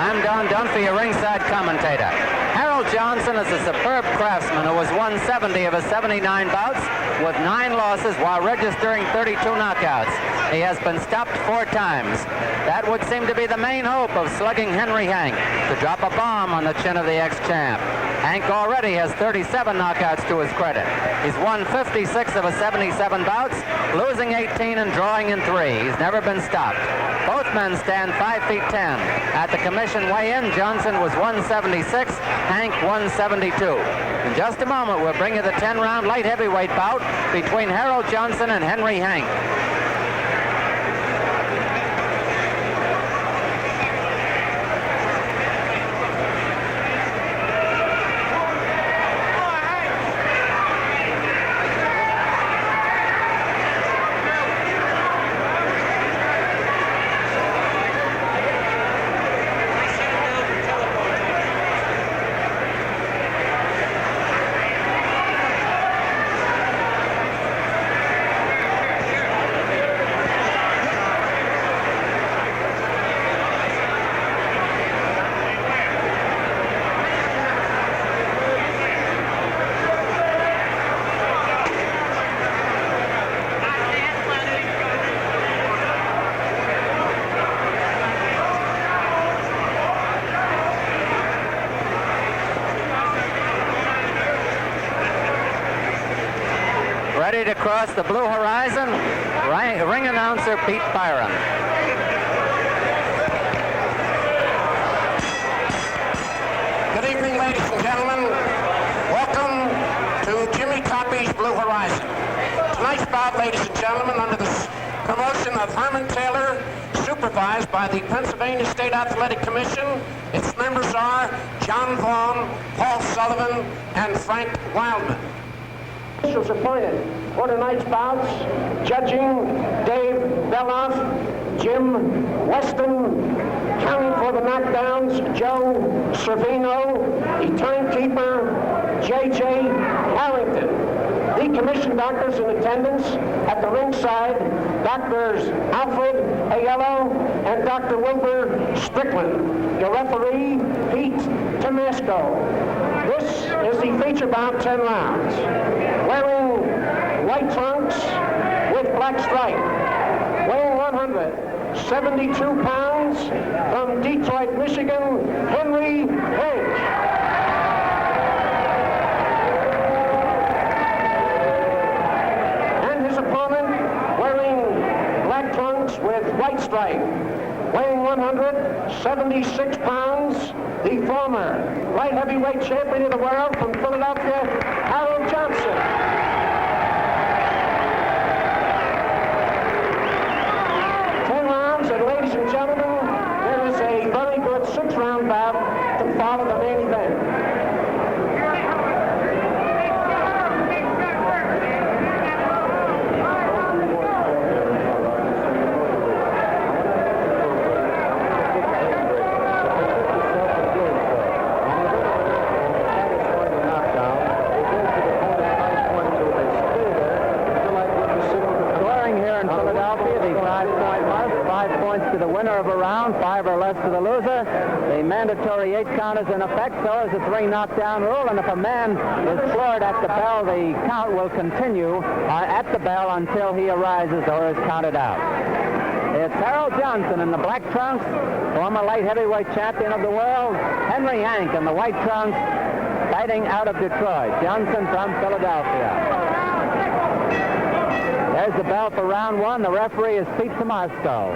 I'm Don Dunphy, a ringside commentator. Harold Johnson is a superb craftsman who has won 70 of his 79 bouts with 9 losses while registering 32 knockouts. He has been stopped 4 times. That would seem to be the main hope of slugging Henry Hank, to drop a bomb on the chin of the ex-champ. Hank already has 37 knockouts to his credit. He's won 56 of his 77 bouts, losing 18 and drawing in 3. He's never been stopped. Both men stand 5 feet 10. At the commission weigh-in, Johnson was 176, Hank 172. In just a moment, we'll bring you the 10-round light heavyweight bout between Harold Johnson and Henry Hank. Ready to cross the blue horizon, ring announcer Pete Byron. Good evening, ladies and gentlemen. Welcome to Jimmy Coppy's Blue Horizon. Tonight's bout, ladies and gentlemen, under the promotion of Herman Taylor, supervised by the Pennsylvania State Athletic Commission. Its members are John Vaughn, Paul Sullivan, and Frank Wildman. Officials appointed for tonight's bouts, judging Dave Beloff, Jim Weston, counting for the knockdowns, Joe Servino, the timekeeper, J.J. Harrington. The commission doctors in attendance at the ringside, Doctors Alfred Aiello and Dr. Wilbur Strickland. Your referee, Pete Tomasco. This is the feature bout 10 rounds. Wearing white trunks with black stripe, weighing 172 pounds, from Detroit, Michigan, Henry Hank. And his opponent, wearing black trunks with white stripe, weighing 176 pounds, the former light heavyweight champion of the world from Philadelphia, Harold Johnson. 10 rounds, and ladies and gentlemen, there is a very good 6-round bout to follow the main event. To the winner of a round, 5 or less to the loser. The mandatory 8 count is in effect, so is the 3 knockdown rule, and if a man is floored at the bell, the count will continue at the bell until he arises or is counted out. It's Harold Johnson in the black trunks, former light heavyweight champion of the world, Henry Hank in the white trunks, fighting out of Detroit. Johnson from Philadelphia. There's the bell for round 1. The referee is Pete Tomasco.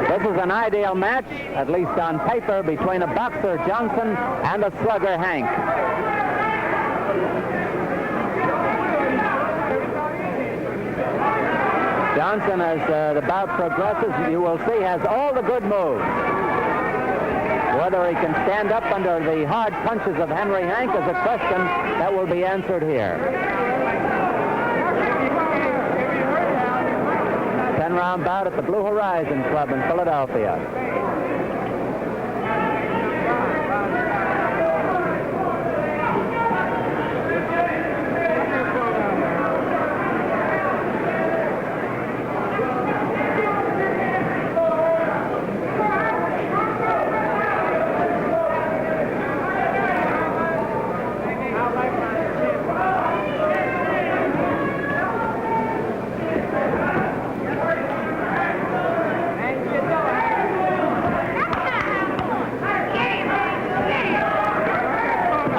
This is an ideal match, at least on paper, between a boxer, Johnson, and a slugger, Hank. Johnson, as the bout progresses, you will see, has all the good moves. Whether he can stand up under the hard punches of Henry Hank is a question that will be answered here. 10-round bout at the Blue Horizon Club in Philadelphia.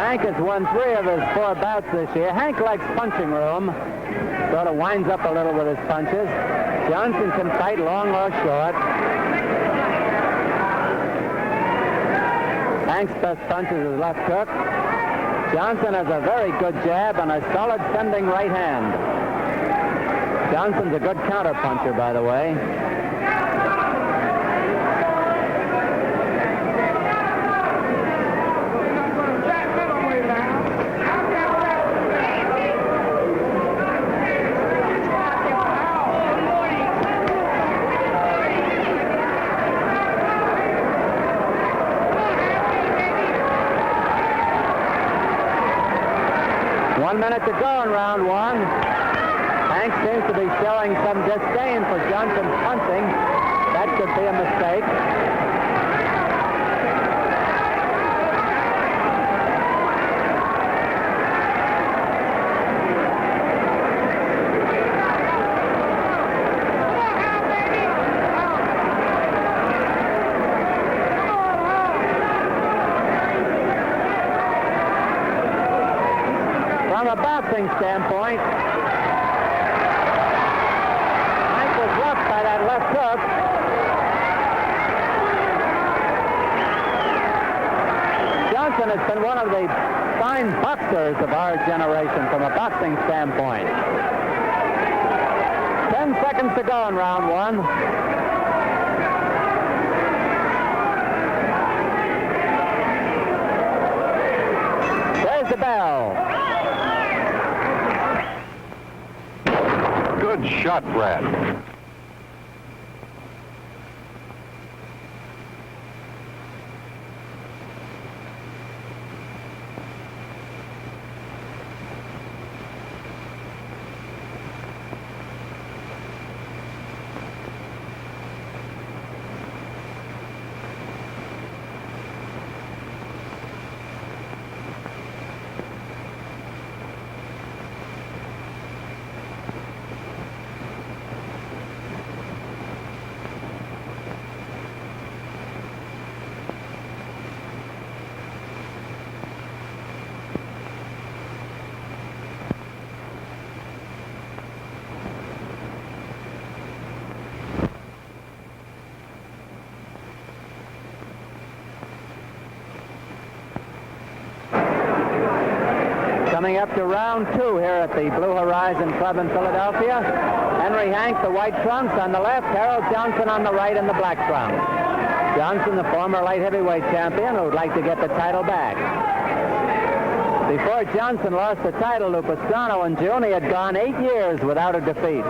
Hank has won 3 of his 4 bouts this year. Hank likes punching room. Sort of winds up a little with his punches. Johnson can fight long or short. Hank's best punch is his left hook. Johnson has a very good jab and a solid sending right hand. Johnson's a good counterpuncher, by the way. Minute to go in round 1. Hank seems to be showing some disdain for Johnson's punching. That could be a mistake. From a boxing standpoint, Hank was roughed by that left hook. Johnson has been one of the fine boxers of our generation from a boxing standpoint. 10 seconds to go in round 1. There's the bell. Good shot, Brad. Coming up to round 2 here at the Blue Horizon Club in Philadelphia. Henry Hank, the white trunks on the left. Harold Johnson on the right in the black trunks. Johnson, the former light heavyweight champion, who would like to get the title back. Before Johnson lost the title to Pastrana in June, he had gone 8 years without a defeat.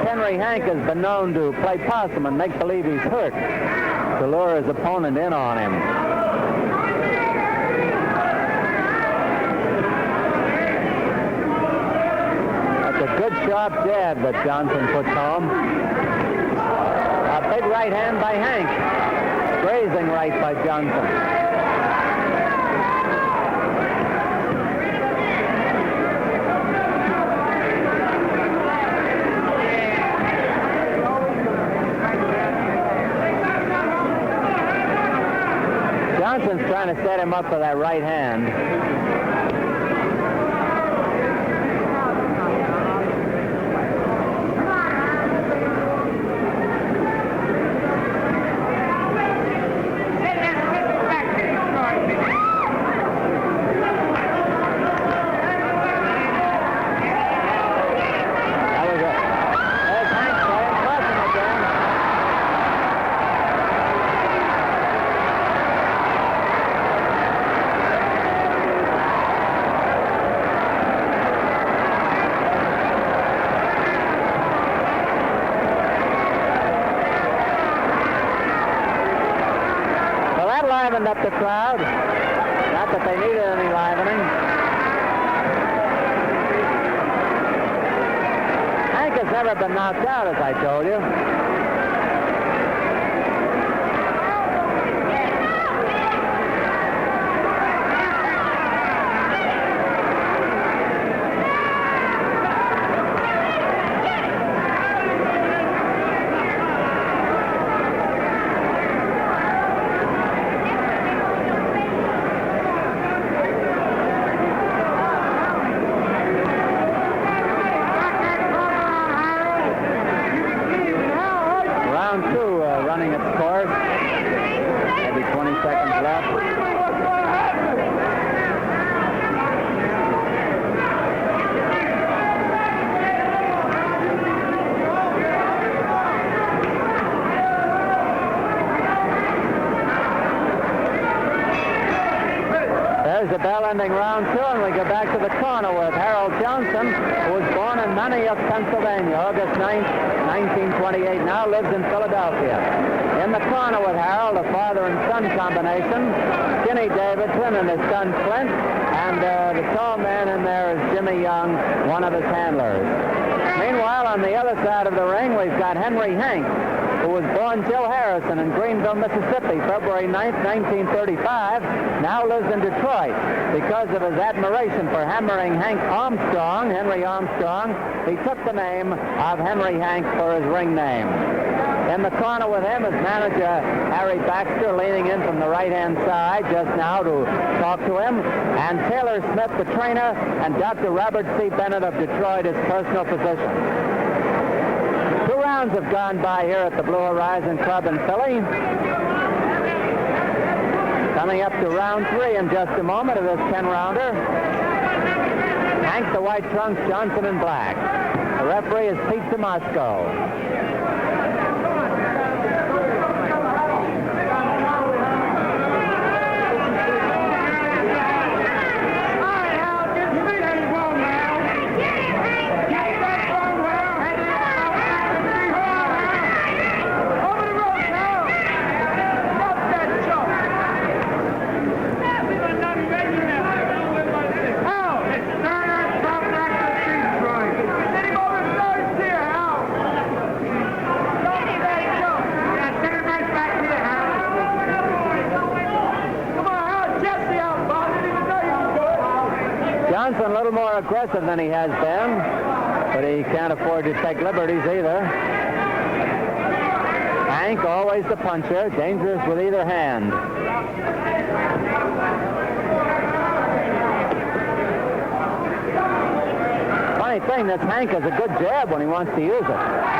Henry Hank has been known to play possum and make believe he's hurt to lure his opponent in on him. That's a good sharp jab that Johnson puts home. A big right hand by Hank. Grazing right by Johnson. Johnson's trying to set him up for that right hand. Livened up the crowd. Not that they needed any livening. Hank has never been knocked out, as I told you. running its course. Maybe 20 seconds left. There's the bell ending round 2, and we go back to the corner with Harold Johnson, who was born in Manayuk, Pennsylvania, August 9th, 1928, now lives in Philadelphia. In the corner with Harold, a father and son combination, Skinny Davidson and his son Clint, and the tall man in there is Jimmy Young, one of his handlers. Meanwhile, on the other side of the ring, we've got Henry Hank, who was born Joe Harrison in Greenville, Mississippi, February 9th, 1935, now lives in Detroit. Because of his admiration for hammering Hank Armstrong, Henry Armstrong, he took the name of Henry Hank for his ring name. In the corner with him is manager Harry Baxter, leaning in from the right-hand side just now to talk to him, and Taylor Smith, the trainer, and Dr. Robert C. Bennett of Detroit, his personal physician. 2 rounds have gone by here at the Blue Horizon Club in Philly. Coming up to round 3 in just a moment of this 10-rounder. Hank the white trunks, Johnson in black. The referee is Pete Tomasco. Johnson a little more aggressive than he has been, but he can't afford to take liberties either. Hank, always the puncher, dangerous with either hand. Funny thing, this Hank has a good jab when he wants to use it.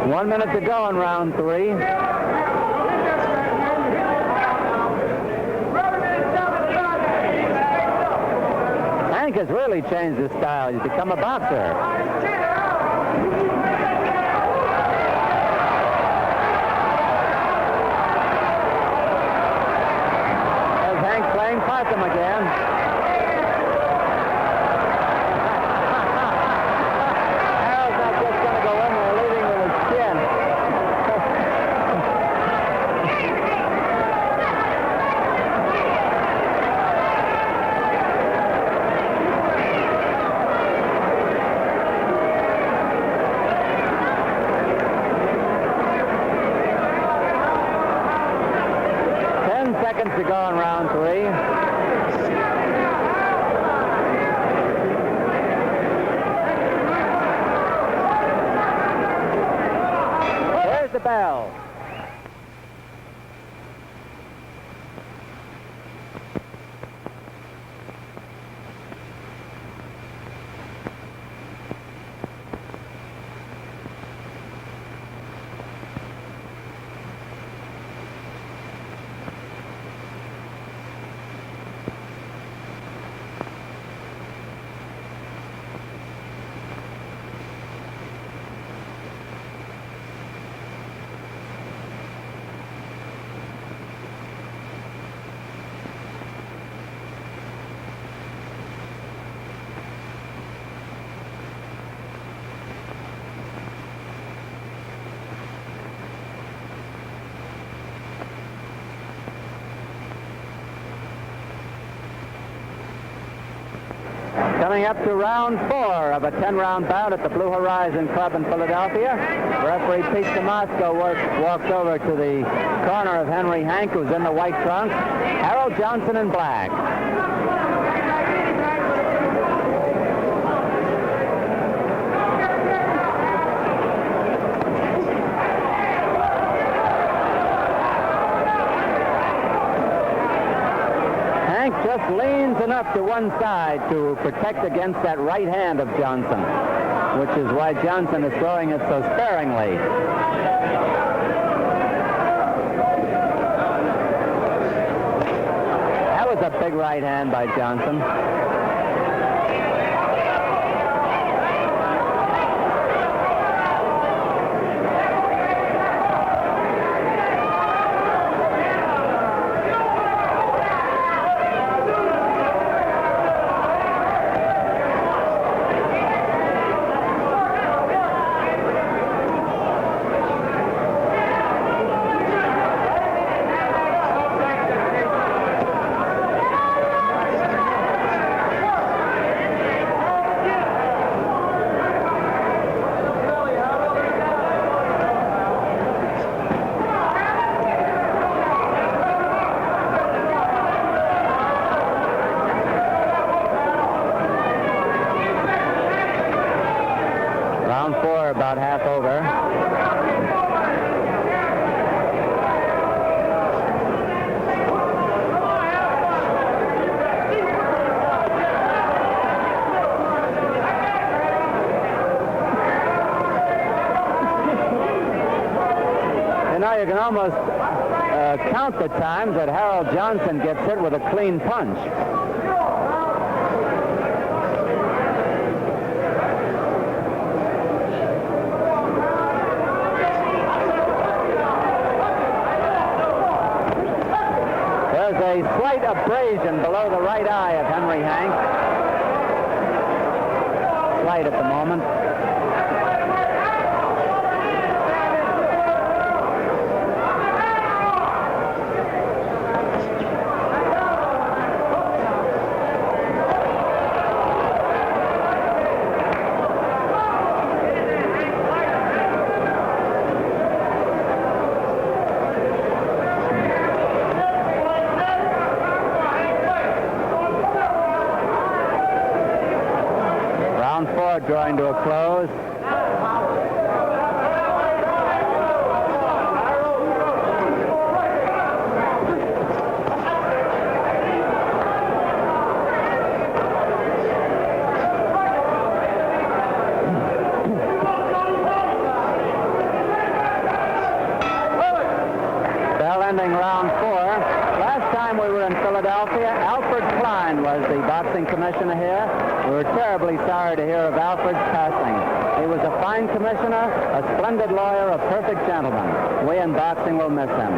One minute to go in round 3. Hank has really changed his style. He's become a boxer. There's Hank playing possum again. Seconds to go in round 3. There's the bell. Coming up to round 4 of a 10-round bout at the Blue Horizon Club in Philadelphia. Referee Pete Damasco walks over to the corner of Henry Hank, who's in the white trunks. Harold Johnson in black. Hank just leans enough to one side to protect against that right hand of Johnson, which is why Johnson is throwing it so sparingly. That was a big right hand by Johnson. Round 4 about half over. And now you can almost count the times that Harold Johnson gets hit with a clean punch. A slight abrasion below the right eye of Henry Hank. Slight at the moment. Drawing to a close. Bell ending round 4. Last time we were in Philadelphia, Alfred Klein was the boxing commissioner here. We were terribly sorry to hear of Alfred's passing. He was a fine commissioner, a splendid lawyer, a perfect gentleman. We in boxing will miss him.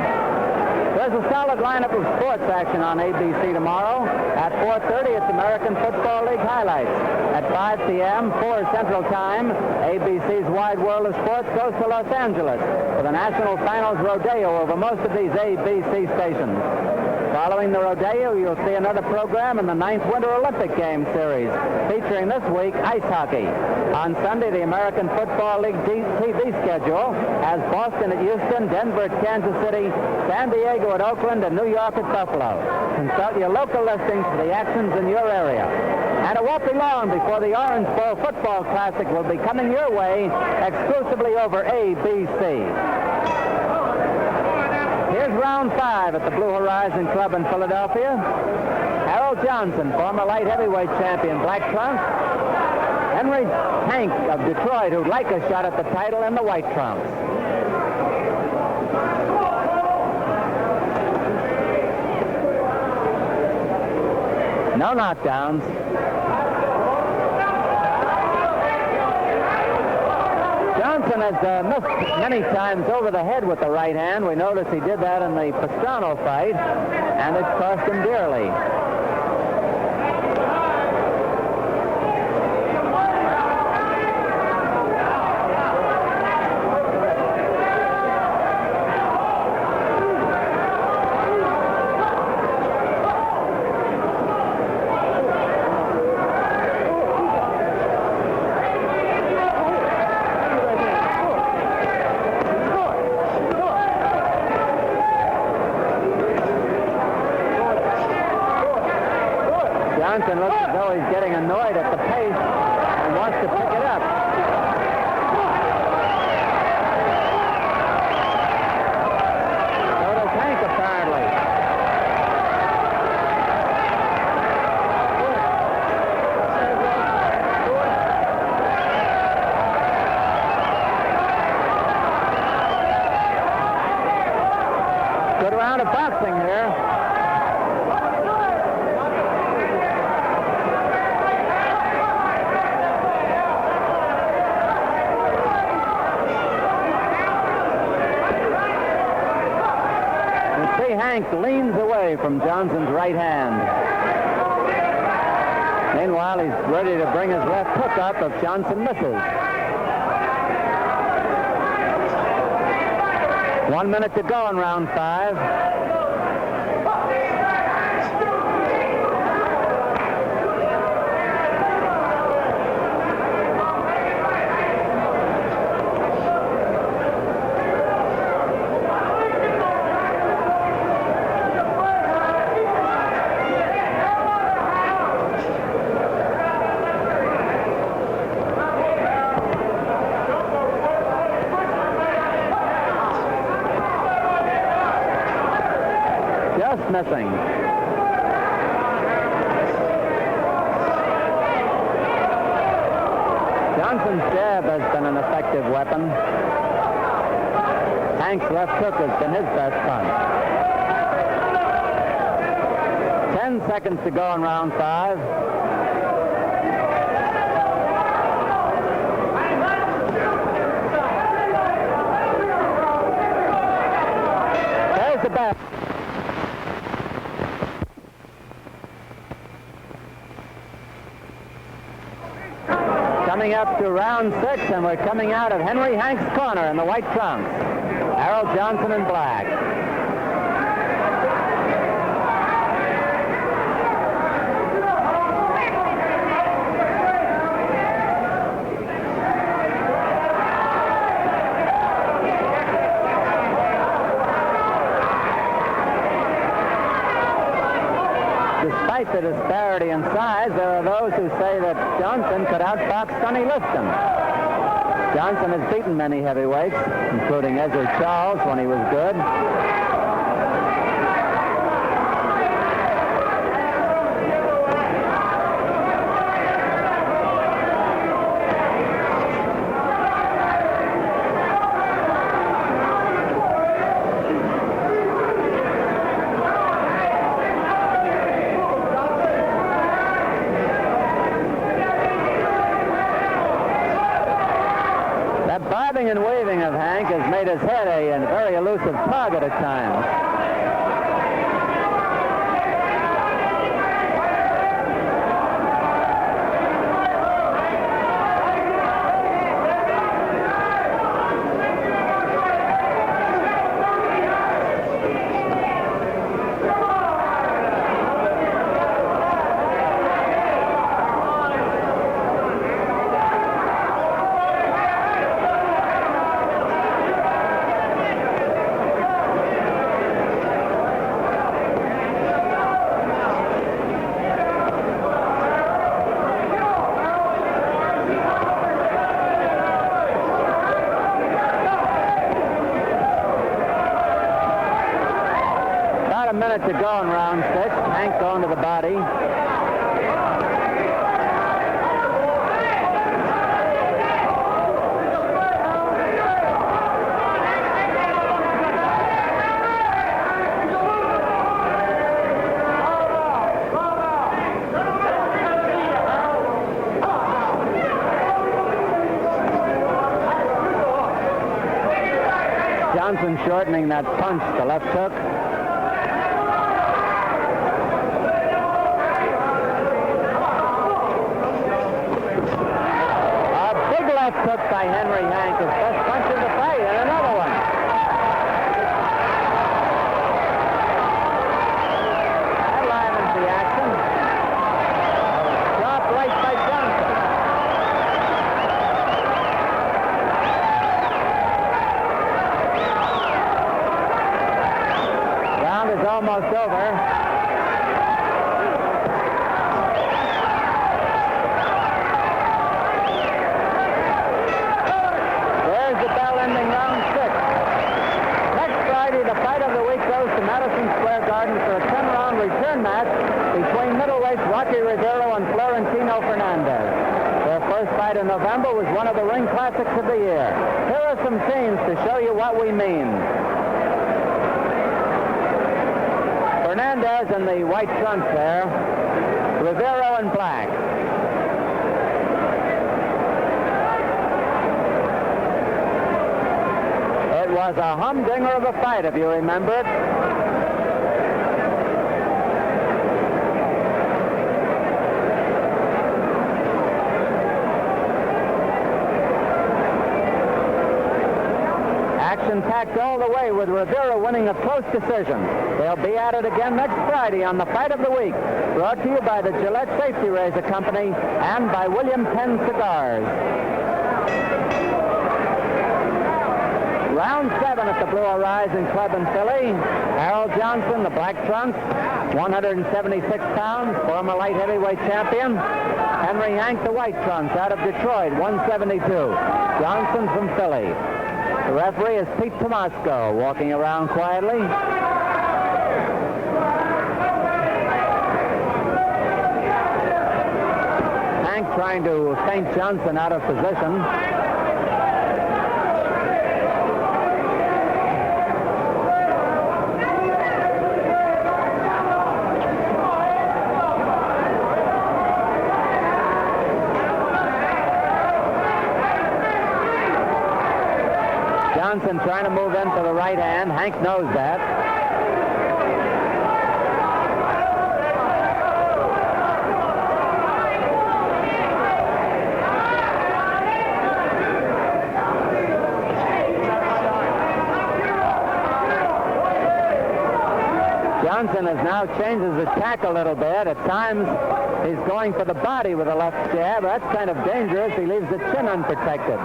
There's a solid lineup of sports action on ABC tomorrow. At 4:30, it's American Football League highlights. At 5 p.m., 4 Central Time, ABC's Wide World of Sports goes to Los Angeles for the National Finals Rodeo over most of these ABC stations. Following the rodeo, you'll see another program in the 9th Winter Olympic Games series, featuring this week ice hockey. On Sunday, the American Football League TV schedule has Boston at Houston, Denver at Kansas City, San Diego at Oakland, and New York at Buffalo. Consult your local listings for the actions in your area. And it won't be long before the Orange Bowl Football Classic will be coming your way exclusively over ABC. Here's round 5 at the Blue Horizon Club in Philadelphia. Harold Johnson, former light heavyweight champion, black trunks. Henry Hank of Detroit, who'd like a shot at the title, in the white trunks. No knockdowns. Johnson has missed many times over the head with the right hand. We noticed he did that in the Pastrano fight, and it's cost him dearly. Hank leans away from Johnson's right hand. Meanwhile, he's ready to bring his left hook up if Johnson misses. 1 minute to go in round 5. Just missing. Johnson's jab has been an effective weapon. Hank's left hook has been his best punch. 10 seconds to go in round 5. There's the bat. Coming up to round 6, and we're coming out of Henry Hank's corner in the white trunks. Harold Johnson in black. Despite the disparity in size, there are those who say that Johnson could outbox Sonny Liston. Johnson has beaten many heavyweights, including Ezra Charles when he was good. Bobbing and waving of Hank has made his head a very elusive target at times. A minute to go in round 6. Hank going to the body. Johnson shortening that punch, the left hook. Hook by Henry Hank, his best punch of the fight, and another one. That livens the action. Sharp right by Johnson. Round is almost over. For a 10-round return match between middleweights Rocky Rivero and Florentino Fernandez. Their first fight in November was one of the ring classics of the year. Here are some scenes to show you what we mean. Fernandez in the white trunks there, Rivero in black. It was a humdinger of a fight, if you remember it. action-packed all the way, with Rivera winning a close decision. They'll be at it again next Friday on the Fight of the Week, brought to you by the Gillette Safety Razor Company and by William Penn Cigars. Round 7 at the Blue Horizon Club in Philly. Harold Johnson, the Black Trunks, 176 pounds, former light heavyweight champion. Henry Hank, the White Trunks, out of Detroit, 172. Johnson from Philly. The referee is Pete Tomasco, walking around quietly. Hank trying to feint Johnson out of position. Johnson trying to move into the right hand. Hank knows that. Johnson has now changed his attack a little bit. At times, he's going for the body with a left jab. That's kind of dangerous. He leaves the chin unprotected.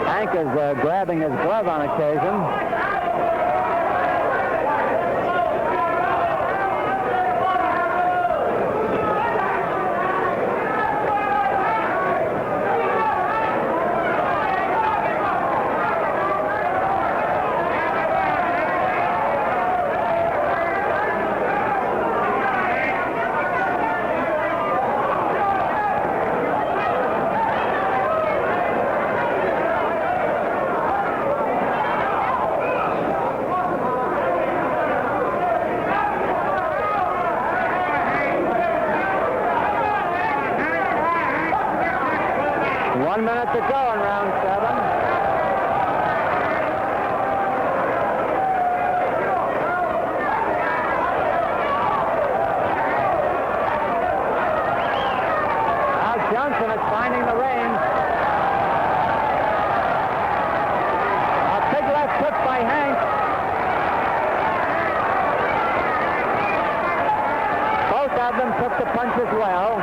Hank is grabbing his glove on occasion. To go in round 7. Now Johnson is finding the range. A big left hook by Hank. Both of them took the punch as well.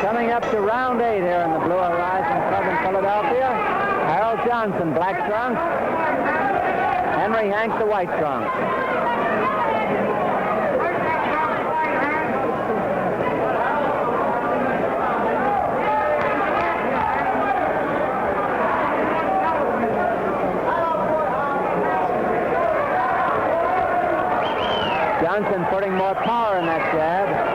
Coming up to round 8 here in the Blue Horizon Club in Philadelphia. Harold Johnson, Black Trunks. Henry Hank, the White Trunks. Johnson putting more power in that jab.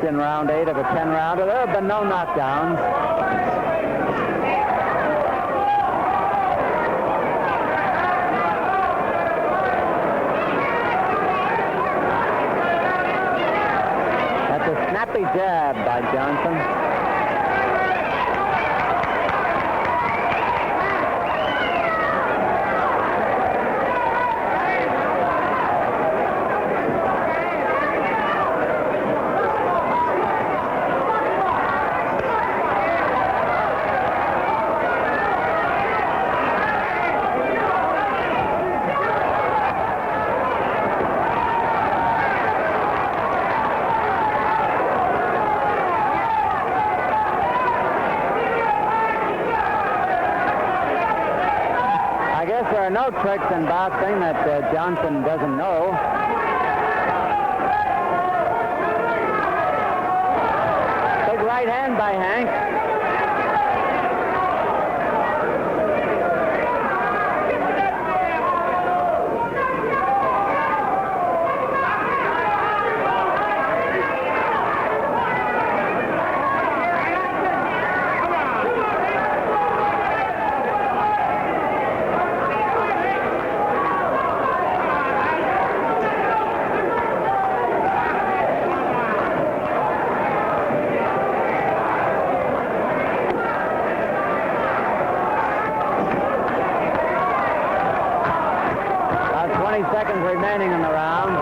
in round 8 of a 10-rounder. There have been no knockdowns. That's a snappy jab by Johnson. There are no tricks in boxing that Johnson doesn't know. Big right hand by Hank. Seconds remaining in the round.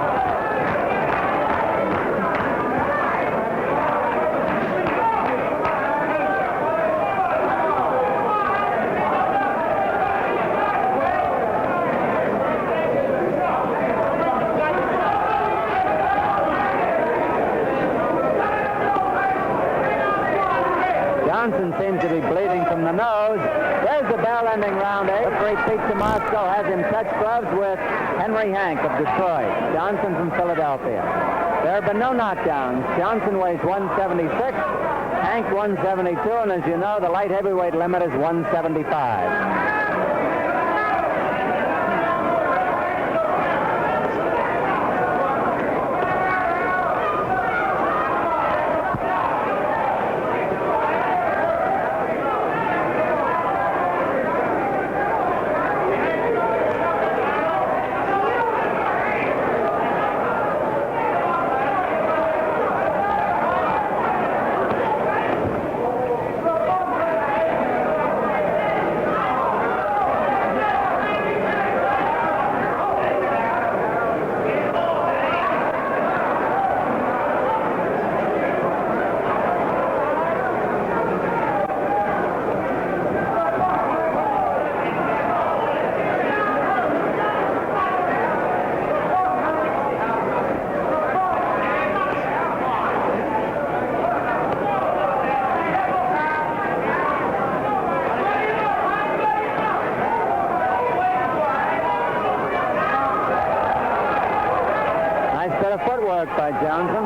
Johnson seems to be bleeding from the nose. There's the bell ending round 8. Referee Pete Tomasco has him touch gloves with Henry Hank of Detroit. Johnson from Philadelphia. There have been no knockdowns. Johnson weighs 176, Hank 172, and as you know, the light heavyweight limit is 175. Footwork by Johnson.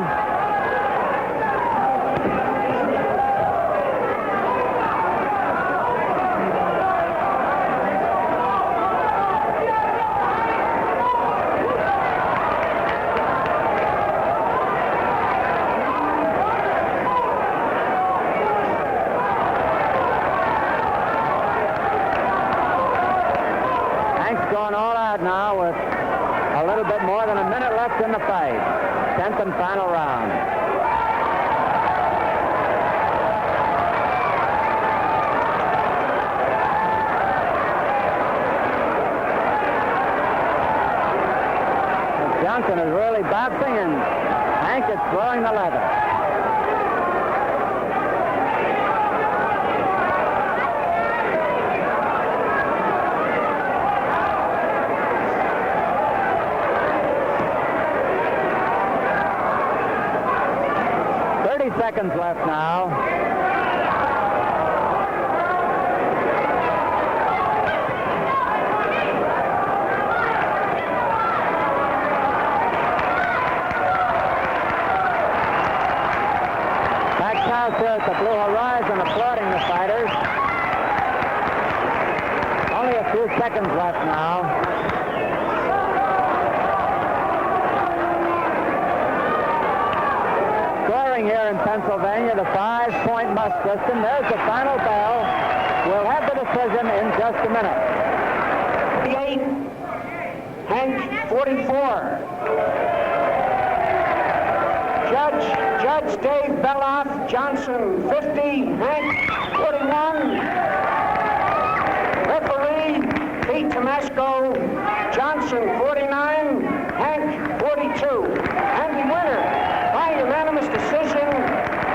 Hank's going all out now with a little bit more than a minute left in the fight. 10th and final round. Johnson is really boxing, and Hank is throwing the leather. Seconds left now. Back house here at the Blue Horizon applauding the fighters. Only a few seconds left now. Here in Pennsylvania, the 5-point must system. There's the final bell. We'll have the decision in just a minute. 48, Hank 44. Judge Dave Beloff, Johnson 50, Hank 41. Referee Pete Tomasco, Johnson 49, Hank 42. And the winner by unanimous decision,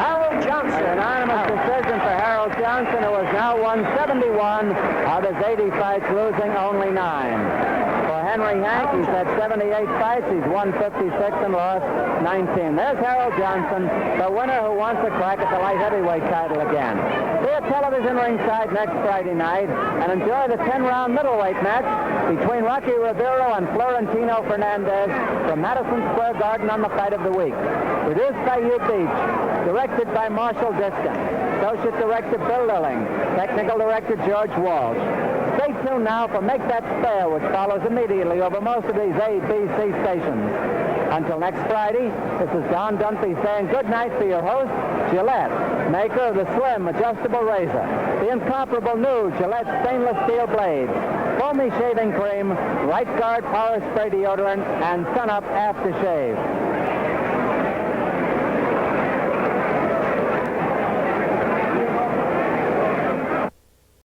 Harold Johnson. Unanimous decision for Harold Johnson, who has now won 71 out of his 80 fights, losing only 9. Henry Hank, he's had 78 fights. He's won 56 and lost 19. There's Harold Johnson, the winner who wants a crack at the light heavyweight title again. See a television ringside next Friday night and enjoy the 10-round middleweight match between Rocky Rivero and Florentino Fernandez from Madison Square Garden on the Fight of the Week. Produced by Hugh Beach, directed by Marshall Diskin, associate director Bill Lilling, technical director George Walsh. Stay tuned now for Make That Spare, which follows immediately over most of these ABC stations. Until next Friday, this is Don Dunphy saying good night for your host, Gillette, maker of the slim, adjustable razor, the incomparable new Gillette stainless steel blades, foamy shaving cream, Right Guard power spray deodorant, and Sun Up aftershave.